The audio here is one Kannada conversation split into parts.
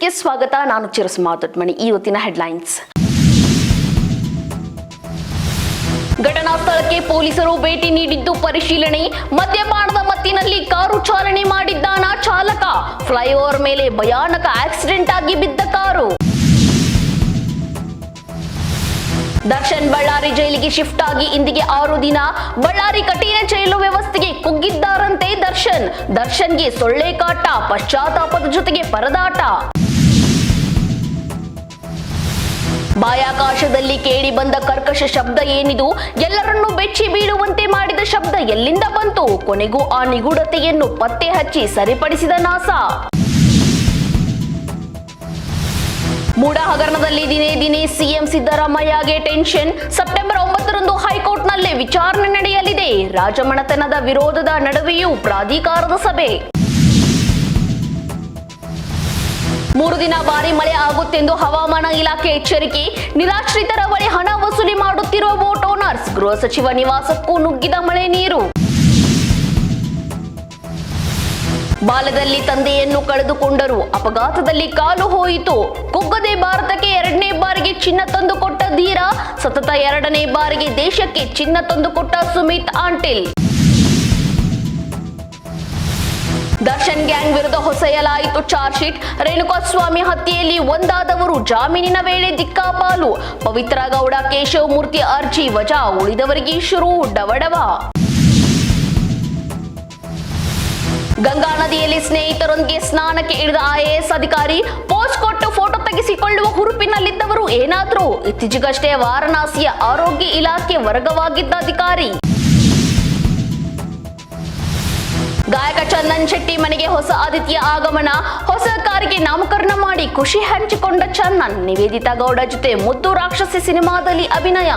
ನ್ಯೂಸ್ಗೆ ಸ್ವಾಗತ. ನಾನು ಚಿರಸುಮಾ ದೊಡ್ಮನಿ. ಇವತ್ತಿನ ಹೆಡ್ಲೈನ್ಸ್. ಘಟನಾ ಸ್ಥಳಕ್ಕೆ ಪೊಲೀಸರು ಭೇಟಿ ನೀಡಿದ್ದು ಪರಿಶೀಲನೆ. ಮದ್ಯಪಾನದ ಮತ್ತಿನಲ್ಲಿ ಕಾರು ಚಾಲನೆ ಮಾಡಿದ್ದಾನ ಚಾಲಕ. ಫ್ಲೈಓವರ್ ಮೇಲೆ ಭಯಾನಕ ಆಕ್ಸಿಡೆಂಟ್ ಆಗಿ ಬಿದ್ದ ಕಾರು. ದರ್ಶನ್ ಬಳ್ಳಾರಿ ಜೈಲಿಗೆ ಶಿಫ್ಟ್ ಆಗಿ ಇಂದಿಗೆ 6 ದಿನ. ಬಳ್ಳಾರಿ ಕಠಿಣ ಜೈಲು ವ್ಯವಸ್ಥೆಗೆ ಕುಗ್ಗಿದ್ದಾರಂತೆ ದರ್ಶನ್ಗೆ ಸೊಳ್ಳೆ ಕಾಟ, ಪಶ್ಚಾತ್ತಾಪದ ಜೊತೆಗೆ ಪರದಾಟ. ಬಾಹ್ಯಾಕಾಶದಲ್ಲಿ ಕೇಳಿ ಬಂದ ಕರ್ಕಶ ಶಬ್ದ ಏನಿದು? ಎಲ್ಲರನ್ನೂ ಬೆಚ್ಚಿ ಬೀಳುವಂತೆ ಮಾಡಿದ ಶಬ್ದ ಎಲ್ಲಿಂದ ಬಂತು? ಕೊನೆಗೂ ಆ ನಿಗೂಢತೆಯನ್ನು ಪತ್ತೆ ಹಚ್ಚಿ ಸರಿಪಡಿಸಿದ ನಾಸಾ. ಮೂಡ ಹಗರಣದಲ್ಲಿ ದಿನೇ ದಿನೇ ಸಿಎಂ ಸಿದ್ದರಾಮಯ್ಯಗೆ ಟೆನ್ಷನ್. ಸೆಪ್ಟೆಂಬರ್ 9ರಂದು ಹೈಕೋರ್ಟ್ನಲ್ಲೇ ವಿಚಾರಣೆ ನಡೆಯಲಿದೆ. ರಾಜಮನೆತನದ ವಿರೋಧದ ನಡುವೆಯೂ ಪ್ರಾಧಿಕಾರದ ಸಭೆ. 3 ದಿನ ಭಾರಿ ಮಳೆ ಆಗುತ್ತೆಂದು ಹವಾಮಾನ ಇಲಾಖೆ ಎಚ್ಚರಿಕೆ. ನಿರಾಶ್ರಿತರ ಬಳಿ ಹಣ ವಸೂಲಿ ಮಾಡುತ್ತಿರುವ ಬೋಟ್ ಓನರ್ಸ್. ಗೃಹ ಸಚಿವ ನಿವಾಸಕ್ಕೂ ನುಗ್ಗಿದ ಮಳೆ ನೀರು. ಬಾಲ್ಯದಲ್ಲಿ ತಂದೆಯನ್ನು ಕಳೆದುಕೊಂಡರು. ಅಪಘಾತದಲ್ಲಿ ಕಾಲು ಹೋಯಿತು. ಕುಗ್ಗದೆ ಭಾರತಕ್ಕೆ 2ನೇ ಬಾರಿಗೆ ಚಿನ್ನ ತಂದುಕೊಟ್ಟ ಧೀರ. ಸತತ 2ನೇ ಬಾರಿಗೆ ದೇಶಕ್ಕೆ ಚಿನ್ನ ತಂದುಕೊಟ್ಟ ಸುಮಿತ್ ಆಂಟಿಲ್. ದರ್ಶನ್ ಗ್ಯಾಂಗ್ ವಿರುದ್ಧ ಹೊಸೆಯಲಾಯಿತು ಚಾರ್ಜ್ ಶೀಟ್. ರೇಣುಕಾಸ್ವಾಮಿ ಹತ್ಯೆಯಲ್ಲಿ ಒಂದಾದವರು ಜಾಮೀನಿನ ವೇಳೆ ದಿಕ್ಕಾಪಾಲು. ಪವಿತ್ರ ಗೌಡ, ಕೇಶವ್ ಮೂರ್ತಿ ಅರ್ಜಿ ವಜಾ. ಉಳಿದವರಿಗೆ ಶುರು ಡವಡವ. ಗಂಗಾ ನದಿಯಲ್ಲಿ ಸ್ನೇಹಿತರೊಂದಿಗೆ ಸ್ನಾನಕ್ಕೆ ಇಳಿದ ಐಎಎಸ್ ಅಧಿಕಾರಿ. ಪೋಸ್ಟ್ ಕೊಟ್ಟು ಫೋಟೋ ತೆಗೆಸಿಕೊಳ್ಳುವ ಹುರುಪಿನಲ್ಲಿದ್ದವರು ಏನಾದ್ರು? ಇತ್ತೀಚೆಗಷ್ಟೇ ವಾರಣಾಸಿಯ ಆರೋಗ್ಯ ಇಲಾಖೆ ವರ್ಗವಾಗಿದ್ದ ಅಧಿಕಾರಿ. ಗಾಯಕ ಚಂದನ್ ಶೆಟ್ಟಿ ಮನೆಗೆ ಹೊಸ ಅತಿಥಿಯ ಆಗಮನ. ಹೊಸ ಕಾರಿಗೆ ನಾಮಕರಣ ಮಾಡಿ ಖುಷಿ ಹಂಚಿಕೊಂಡ ಚಂದನ್. ನಿವೇದಿತಾ ಗೌಡ ಜೊತೆ ಮುದ್ದು ರಾಕ್ಷಸಿ ಸಿನಿಮಾದಲ್ಲಿ ಅಭಿನಯ.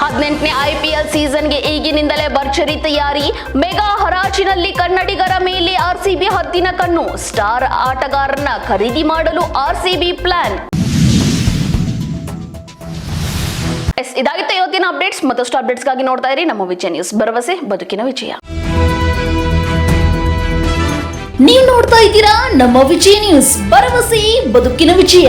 18ನೇ IPL ಸೀಸನ್ಗೆ ಈಗಿನಿಂದಲೇ ಭರ್ಜರಿ ತಯಾರಿ. ಮೆಗಾ ಹರಾಜಿನಲ್ಲಿ ಕನ್ನಡಿಗರ ಮೇಲೆ RCB ಹದ್ದಿನ ಕಣ್ಣು. ಸ್ಟಾರ್ ಆಟಗಾರರನ್ನ ಖರೀದಿ ಮಾಡಲು RCB ಪ್ಲಾನ್. ಇದಾಗಿತ್ತು ಇವತ್ತಿನ ಅಪ್ಡೇಟ್ಸ್. ಮತ್ತಷ್ಟು ಅಪ್ಡೇಟ್ಸ್ಗಾಗಿ ನೋಡ್ತಾ ಇರಿ ನಮ್ಮ ವಿಜಯ ನ್ಯೂಸ್. ಭರವಸೆ ಬದುಕಿನ ವಿಜಯ. ನೀವು ನೋಡ್ತಾ ಇದ್ದೀರಾ ನಮ್ಮ ವಿಜಯ ನ್ಯೂಸ್. ಭರವಸೆ ಬದುಕಿನ ವಿಜಯ.